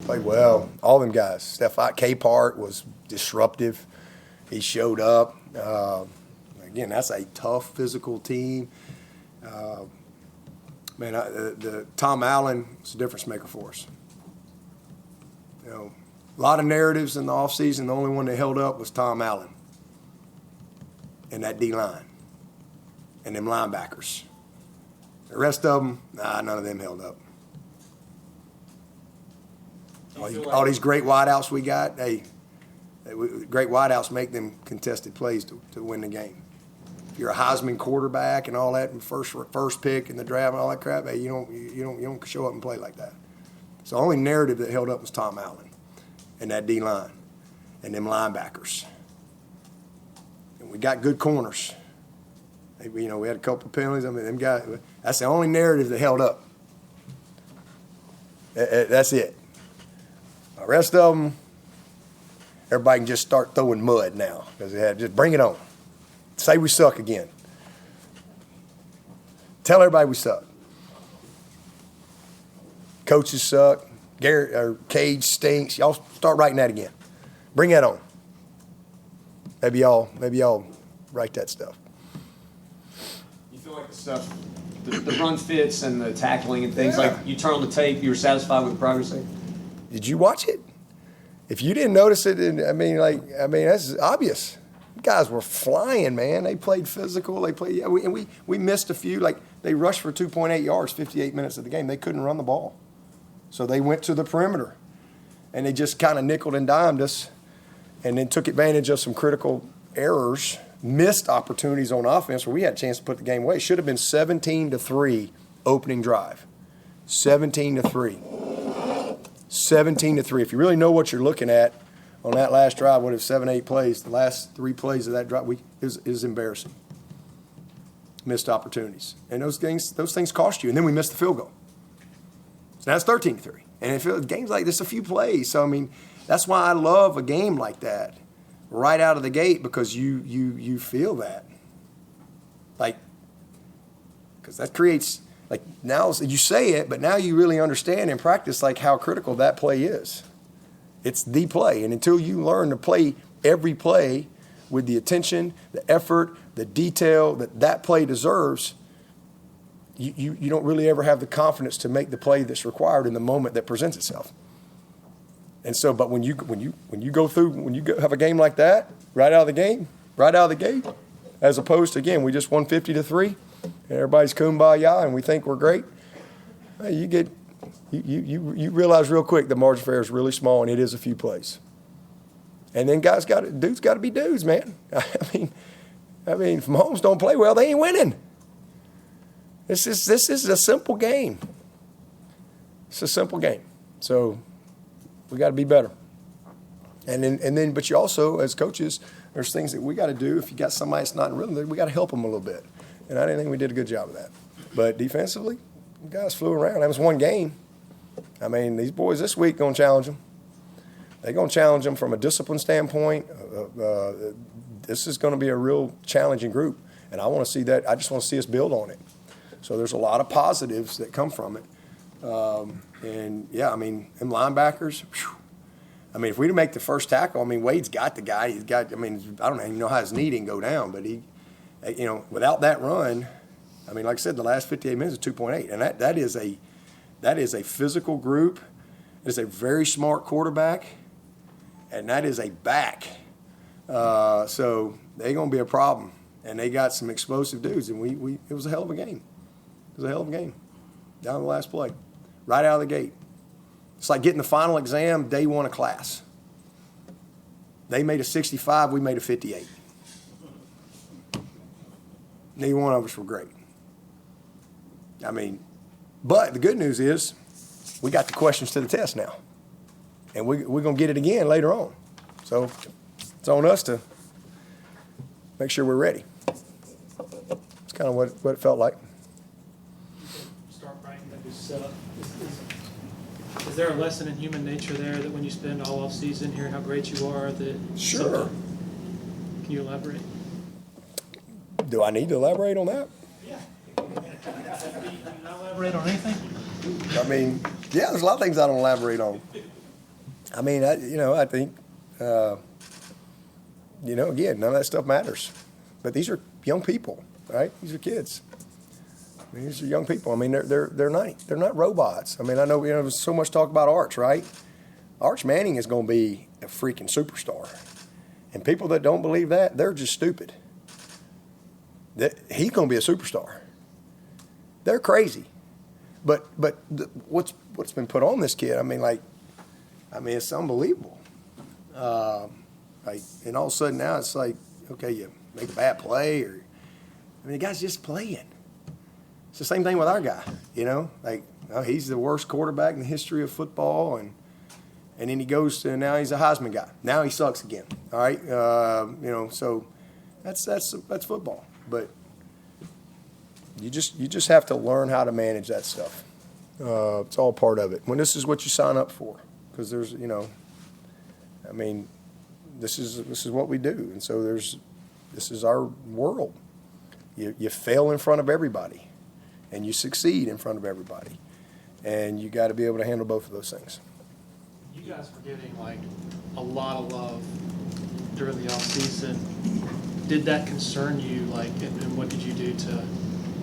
Played well. All them guys. Cade was disruptive. He showed up. Again, that's a tough physical team. Tom Allin is a difference maker for us. You know, a lot of narratives in the offseason. The only one that held up was Tom Allin and that D-line and them linebackers. The rest of them, none of them held up. All these great wideouts we got, great wideouts make them contested plays to win the game. If you're a Heisman quarterback and all that, and first pick in the draft and all that crap, you don't show up and play like that. So the only narrative that held up was Tom Allin and that D-line and them linebackers. And we got good corners. We had a couple of penalties. I mean, them guys. That's the only narrative that held up. That's it. The rest of them, everybody can just start throwing mud now because they had just bring it on. Say we suck again. Tell everybody we suck. Coaches suck. Cade stinks. Y'all start writing that again. Bring that on. Maybe y'all write that stuff. You feel like the stuff, the run fits and the tackling and things like you turn on the tape, you were satisfied with the progress there? Did you watch it? If you didn't notice it, that's obvious. Guys were flying, man. They played physical. We missed a few. Like they rushed for 2.8 yards, 58 minutes of the game. They couldn't run the ball, so they went to the perimeter, and they just kind of nickeled and dimed us, and then took advantage of some critical errors, missed opportunities on offense where we had a chance to put the game away. It should have been 17-3 opening drive, 17-3. 17-3. If you really know what you're looking at on that last drive, what if 7-8 plays, the last 3 plays of that drive, is embarrassing. Missed opportunities. And those things cost you. And then we missed the field goal. So now it's 13-3. And if games like this, a few plays. So, I mean, that's why I love a game like that right out of the gate because you feel that. Like, because that creates – like now you say it, but now you really understand in practice like how critical that play is. It's the play. And until you learn to play every play with the attention, the effort, the detail that play deserves, you don't really ever have the confidence to make the play that's required in the moment that presents itself. And so, but when you have a game like that, right out of the gate, as opposed to, again, we just won 50-3, and everybody's kumbaya and we think we're great, you realize real quick the margin for error is really small and it is a few plays. And then dudes got to be dudes, man. I mean, if Mahomes don't play well, they ain't winning. This is a simple game. It's a simple game. So we got to be better. And then, but you also, as coaches, there's things that we got to do. If you got somebody that's not in rhythm, we got to help them a little bit. And I didn't think we did a good job of that. But defensively, the guys flew around. That was one game. I mean, these boys this week going to challenge them. They're going to challenge them from a discipline standpoint. This is going to be a real challenging group. And I want to see that. I just want to see us build on it. So there's a lot of positives that come from it. And, yeah, I mean, them linebackers, whew. I mean, if we make the first tackle, I mean, Wade's got the guy. He's got, I mean, I don't even know how his knee didn't go down, but he, you know, without that run, I mean, like I said, the last 58 minutes is 2.8. And that is a physical group. It is a very smart quarterback. And that is a back. So they're going to be a problem. And they got some explosive dudes. And it was a hell of a game. It was a hell of a game. Down to the last play. Right out of the gate. It's like getting the final exam day one of class. They made a 65, we made a 58. Neither one of us were great. I mean, but the good news is we got the questions to the test now. And we're going to get it again later on. So it's on us to make sure we're ready. It's kind of what it felt like. Start writing that is set up. Is there a lesson in human nature there that when you spend all off season hearing how great you are that Sure. Can you elaborate? Do I need to elaborate on that? Yeah. Can you not elaborate on anything? I mean, yeah, there's a lot of things I don't elaborate on. I mean, I think, again, none of that stuff matters. But these are young people, right? These are kids. I mean, these are young people. I mean, they're not robots. I mean, I know there's so much talk about Arch, right? Arch Manning is going to be a freaking superstar, and people that don't believe that, they're just stupid. He's going to be a superstar. They're crazy, but what's been put on this kid? I mean, it's unbelievable. And all of a sudden now it's like, okay, you make a bad play, the guy's just playing. It's the same thing with our guy, he's the worst quarterback in the history of football, and then he goes to, now he's a Heisman guy. Now he sucks again. All right, so that's football. But you just have to learn how to manage that stuff. It's all part of it. When this is what you sign up for, because there's, this is what we do, and so this is our world. You fail in front of everybody, and you succeed in front of everybody, and you got to be able to handle both of those things. You guys were getting a lot of love during the offseason. Did that concern you? And what did you do to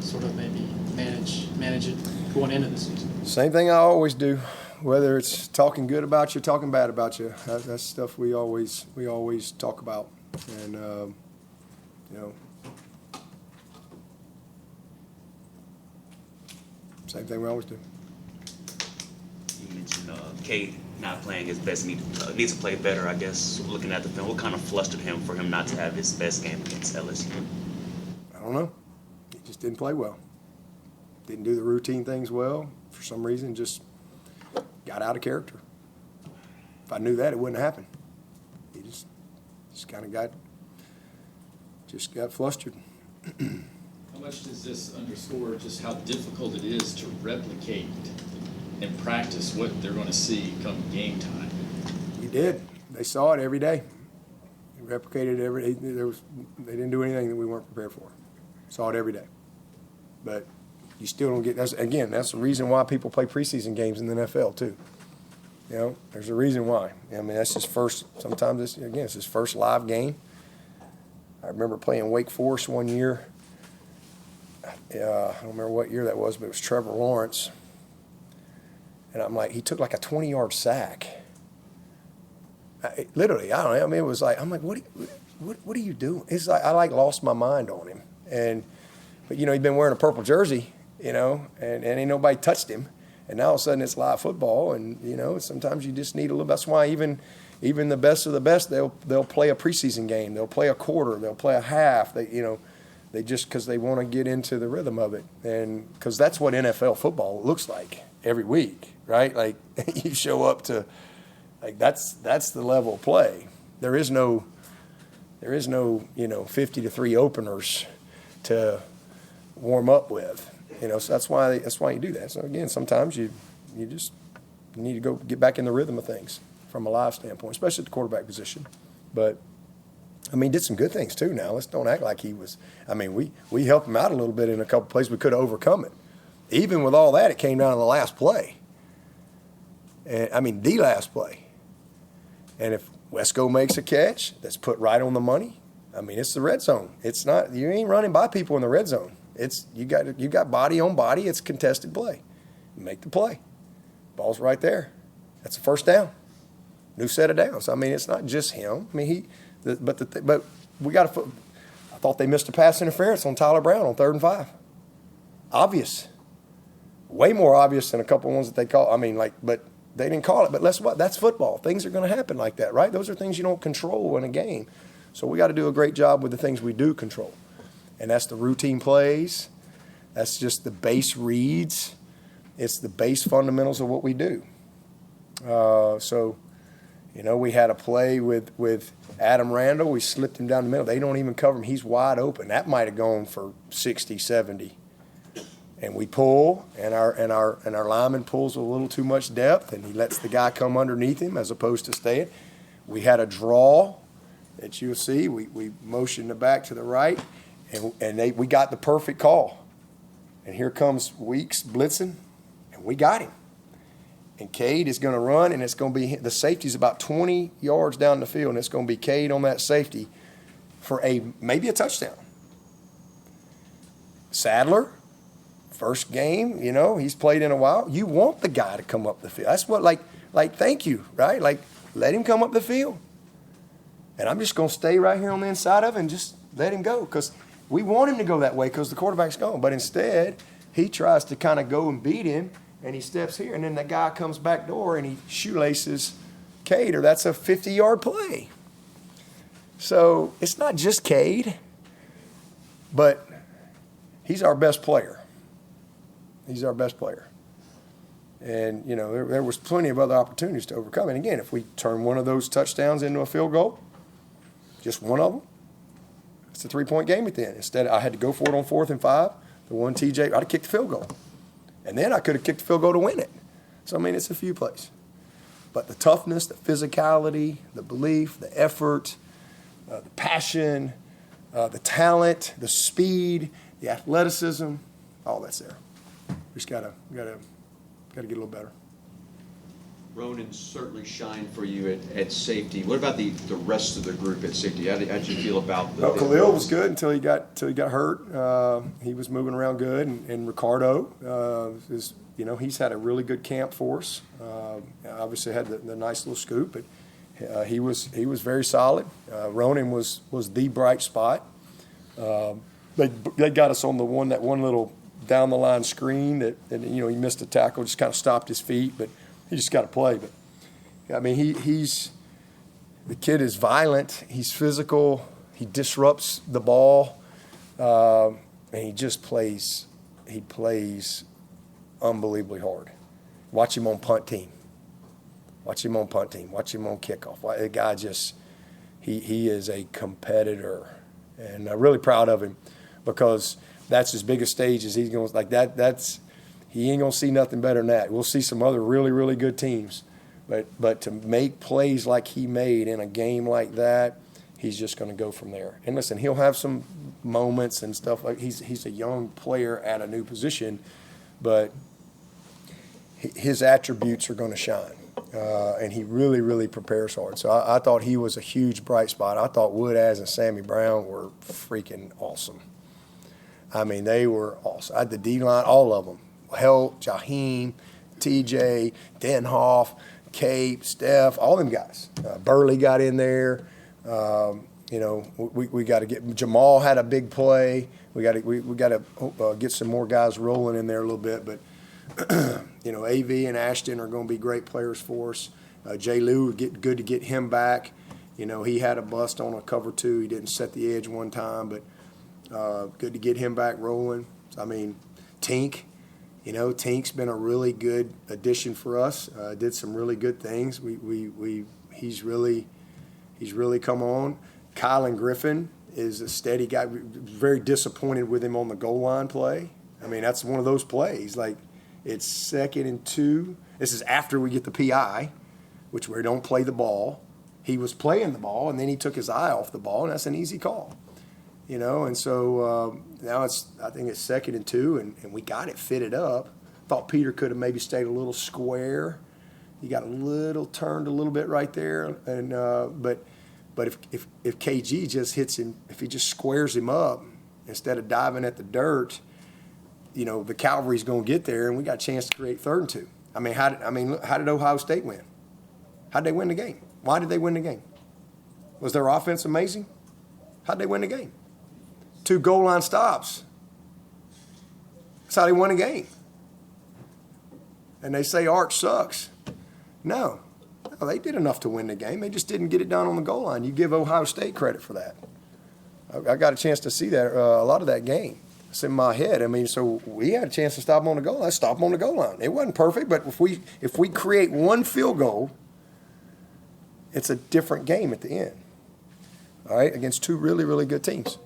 sort of maybe manage it going into the season? Same thing I always do, whether it's talking good about you, talking bad about you. That's stuff we always talk about, and same thing we always do. You mentioned Cade not playing his best, needs to play better, I guess. Looking at the film, what kind of flustered him for him not to have his best game against LSU? I don't know. He just didn't play well. Didn't do the routine things well. For some reason, just got out of character. If I knew that, it wouldn't happen. He just kind of got flustered. How much does this underscore just how difficult it is to replicate and practice what they're going to see come game time? We did. They saw it every day. They replicated it every day. They didn't do anything that we weren't prepared for. Saw it every day. But you still don't get, that's the reason why people play preseason games in the NFL too. There's a reason why. That's his first, sometimes it's his first live game. I remember playing Wake Forest one year. I don't remember what year that was, but it was Trevor Lawrence. And he took a 20-yard sack. Literally, I don't know. It was I'm like, what are you doing? It's like I lost my mind on him. But he'd been wearing a purple jersey, and ain't nobody touched him. And now all of a sudden it's live football, and sometimes you just need a little. That's why even the best of the best, they'll play a preseason game, they'll play a quarter, they'll play a half. They just because they want to get into the rhythm of it, and because that's what NFL football looks like every week, right? You show up to, that's the level of play. There is no 50-3 openers to warm up with, so that's why you do that. So again, sometimes you just need to go get back in the rhythm of things from a live standpoint, especially at the quarterback position. But did some good things too. Now let's don't act like he was. We helped him out a little bit in a couple places. We could have overcome it. Even with all that, it came down to the last play. And the last play. And if Wesco makes a catch that's put right on the money, it's the red zone. It's not, you ain't running by people in the red zone. It's you got body on body. It's contested play. You make the play. Ball's right there. That's a first down. New set of downs. It's not just him. But we got to. I thought they missed a pass interference on Tyler Brown on 3rd and 5. Obvious, way more obvious than a couple ones that they call. But they didn't call it. But that's football. Things are going to happen like that, right? Those are things you don't control in a game. So we got to do a great job with the things we do control, and that's the routine plays. That's just the base reads. It's the base fundamentals of what we do. We had a play with Adam Randall. We slipped him down the middle. They don't even cover him. He's wide open. That might have gone for 60, 70. And we pull, and our lineman pulls a little too much depth, and he lets the guy come underneath him as opposed to staying. We had a draw that you'll see. We motioned the back to the right, and we got the perfect call. And here comes Weeks blitzing, and we got him. And Cade is going to run, and it's going to be the safety's about 20 yards down the field, and it's going to be Cade on that safety for maybe a touchdown. Sadler, first game, he's played in a while. You want the guy to come up the field. That's what, thank you, right? Like, let him come up the field. And I'm just going to stay right here on the inside of it and just let him go, because we want him to go that way because the quarterback's gone. But instead, he tries to kind of go and beat him, and he steps here, and then the guy comes back door and he shoelaces Cade, or that's a 50-yard play. So it's not just Cade, but he's our best player. He's our best player. And, there was plenty of other opportunities to overcome. And again, if we turn one of those touchdowns into a field goal, just one of them, it's a 3-point game at the end. Instead, I had to go for it on 4th and 5. The one TJ, I'd have kicked the field goal. And then I could have kicked the field goal to win it. So, it's a few plays. But the toughness, the physicality, the belief, the effort, the passion, the talent, the speed, the athleticism, all that's there. We just gotta get a little better. Ronan certainly shined for you at safety. What about the rest of the group at safety? How did you feel about the? Well, Khalil was good until he got hurt. He was moving around good, and Ricardo he's had a really good camp for us. Obviously had the nice little scoop, but he was very solid. Ronan was the bright spot. They got us on that one little down the line screen that he missed a tackle, just kind of stopped his feet, but he just got to play. But he's the kid is violent. He's physical. He disrupts the ball, and he just plays. He plays unbelievably hard. Watch him on punt team. Watch him on kickoff. The guy he is a competitor, and I'm really proud of him because that's his biggest stage. Is he's going like that. He ain't gonna see nothing better than that. We'll see some other really, really good teams, but to make plays like he made in a game like that, he's just gonna go from there. And listen, he'll have some moments and stuff like he's a young player at a new position, but his attributes are gonna shine, and he really, really prepares hard. So I thought he was a huge bright spot. I thought Woodaz and Sammy Brown were freaking awesome. They were awesome. I had the D-line, all of them. Helt, Jaheim, TJ, Denhoff, Cade, Steph, all them guys. Burley got in there. We got to get Jamal had a big play. We got to get some more guys rolling in there a little bit. But AV and Ashton are going to be great players for us. J. Lou, good to get him back. He had a bust on a cover 2. He didn't set the edge one time, but good to get him back rolling. Tink. Tink's been a really good addition for us. Did some really good things. He's really come on. Kylan Griffin is a steady guy. Very disappointed with him on the goal line play. That's one of those plays. Like, it's 2nd and 2. This is after we get the PI, which we don't play the ball. He was playing the ball, and then he took his eye off the ball, and that's an easy call. And so now I think it's 2nd and 2, and we got it fitted up. Thought Peter could have maybe stayed a little square. He got turned a little bit right there, and but if KG just hits him, if he just squares him up instead of diving at the dirt, the cavalry's going to get there, and we got a chance to create 3rd and 2. How did Ohio State win? How did they win the game? Why did they win the game? Was their offense amazing? How did they win the game? 2 goal line stops. That's how they won a game. And they say Arch sucks. No, they did enough to win the game. They just didn't get it done on the goal line. You give Ohio State credit for that. I got a chance to see that a lot of that game. It's in my head. So we had a chance to stop them on the goal line. Stop them on the goal line. It wasn't perfect, but if we create one field goal, it's a different game at the end. All right, against 2 really, really good teams.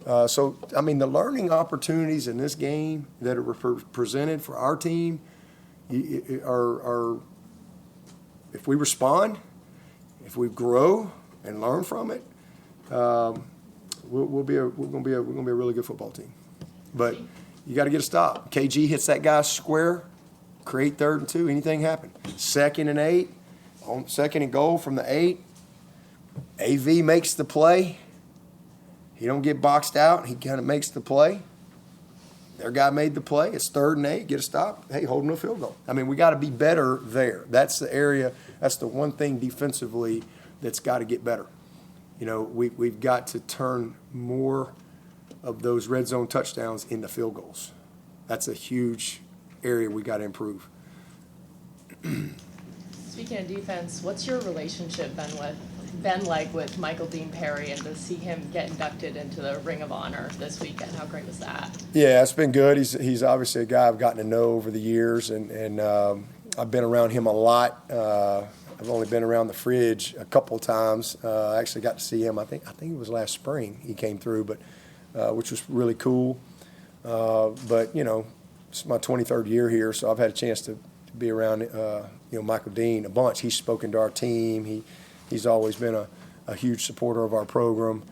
The learning opportunities in this game that are presented for our team are if we respond, if we grow and learn from it, we're going to be a really good football team. But you got to get a stop. KG hits that guy square create 3rd and 2, anything happen. 2nd and 8, on 2nd and goal from the 8, AV makes the play. He don't get boxed out. He kind of makes the play. Their guy made the play. It's 3rd and 8. Get a stop. Hey, hold him to a field goal. I mean, we got to be better there. That's the area. That's the one thing defensively that's got to get better. You know, we've got to turn more of those red zone touchdowns into field goals. That's a huge area we got to improve. Speaking of defense, what's your relationship been like with Michael Dean Perry, and to see him get inducted into the Ring of Honor this weekend? How great was that? Yeah, it's been good. He's obviously a guy I've gotten to know over the years, and I've been around him a lot. I've only been around the fridge a couple of times. I actually got to see him. I think it was last spring he came through, but which was really cool. But you know, it's my 23rd year here, so I've had a chance to be around Michael Dean a bunch. He's spoken to our team. He's always been a huge supporter of our program.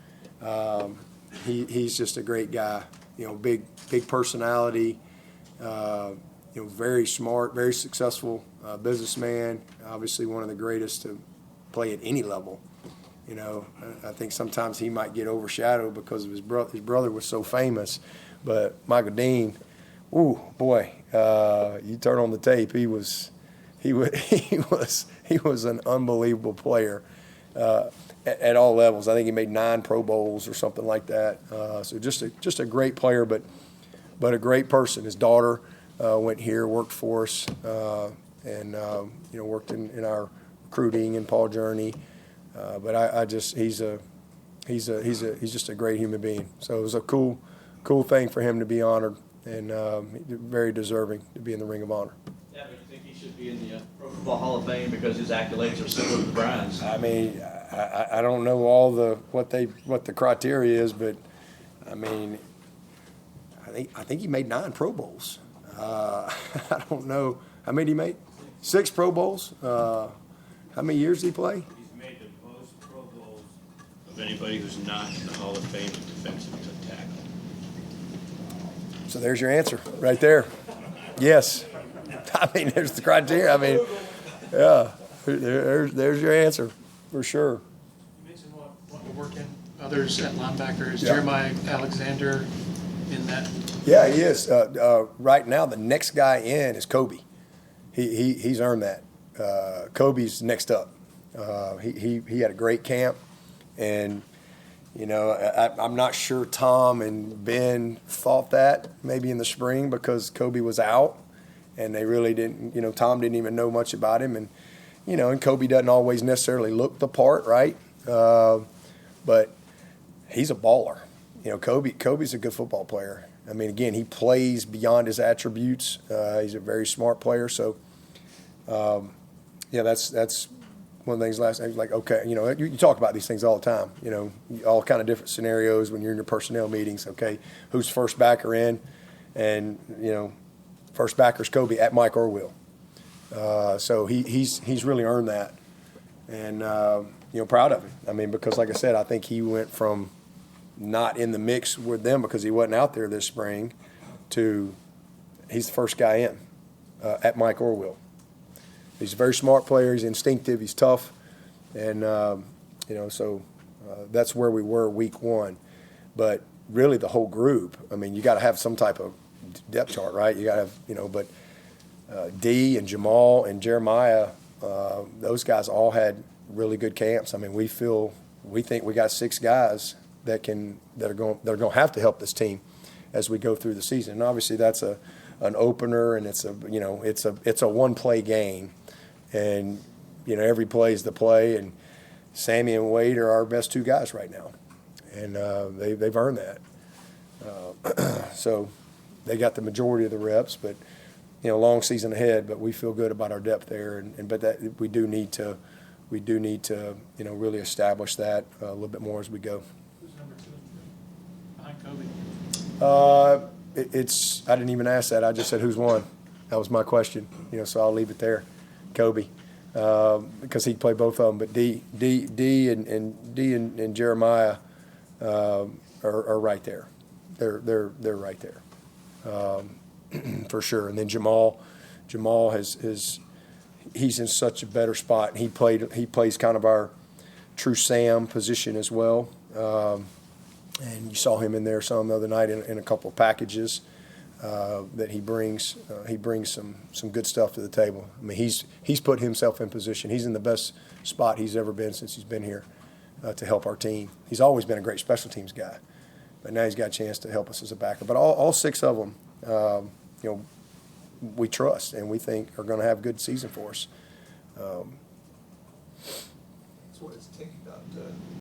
He's just a great guy. You know, big personality. Very smart, very successful businessman. Obviously, one of the greatest to play at any level. You know, I think sometimes he might get overshadowed because of his brother. His brother was so famous, but Michael Dean, ooh boy, you turn on the tape, he was an unbelievable player at all levels. I think he made 9 Pro Bowls or something like that. So just a great player, but a great person. His daughter went here, worked for us, and worked in our recruiting and Paul Journey. But he's just a great human being. So it was a cool thing for him to be honored, and very deserving to be in the Ring of Honor. Yeah, but you think he should be in the Pro Football Hall of Fame because his accolades are similar to Brian's? I mean, I don't know all what the criteria is, but I mean, I think he made 9 Pro Bowls. I don't know how many he made. 6 Pro Bowls. How many years did he play? He's made the most Pro Bowls of anybody who's not in the Hall of Fame of defensive tackle. So there's your answer right there. Yes. I mean, there's the criteria. I mean, yeah, there's your answer for sure. You mentioned what we're working others at linebackers. Yeah. Jeremiah Alexander in that. Yeah, he is. Right now, the next guy in is Kobe. He's earned that. Kobe's next up. He had a great camp, and I'm not sure Tom and Ben thought that maybe in the spring because Kobe was out, and they really didn't. Tom didn't even know much about him, and and Kobe doesn't always necessarily look the part, right? But he's a baller. Kobe's a good football player. I mean, again, he plays beyond his attributes. He's a very smart player. So, that's one of the things last night. Like, okay, you talk about these things all the time. All kind of different scenarios when you're in your personnel meetings. Okay, who's first backer in? And, first backer's Kobe at Mike Orwell. So he's really earned that. And, proud of him. I mean, because like I said, I think he went from not in the mix with them because he wasn't out there this spring to he's the first guy in at Mike Orwell. He's a very smart player. He's instinctive. He's tough. And, so that's where we were week 1. But really the whole group, I mean, you got to have some type of depth chart, right? You got to have, but D and Jamal and Jeremiah, those guys all had really good camps. I mean, we think we got 6 guys that are going to have to help this team as we go through the season. And obviously that's an opener, and it's a one-play game, and every play is the play. And Sammy and Wade are our best 2 guys right now, and they've earned that. So they got the majority of the reps, but long season ahead. But we feel good about our depth there, but that we do need to really establish that a little bit more as we go. Who's number 2 behind Kobe? I didn't even ask that. I just said who's 1. That was my question. So I'll leave it there. Kobe, because he played both of them. But D and Jeremiah are right there. They're right there for sure. And then Jamal Jamal he's in such a better spot. He plays kind of our true Sam position as well. And you saw him in there some the other night in a couple of packages that he brings. He brings some good stuff to the table. I mean, he's put himself in position. He's in the best spot he's ever been since he's been here to help our team. He's always been a great special teams guy, but now he's got a chance to help us as a backer. But all 6 of them, we trust and we think are going to have a good season for us. That's what it's taking about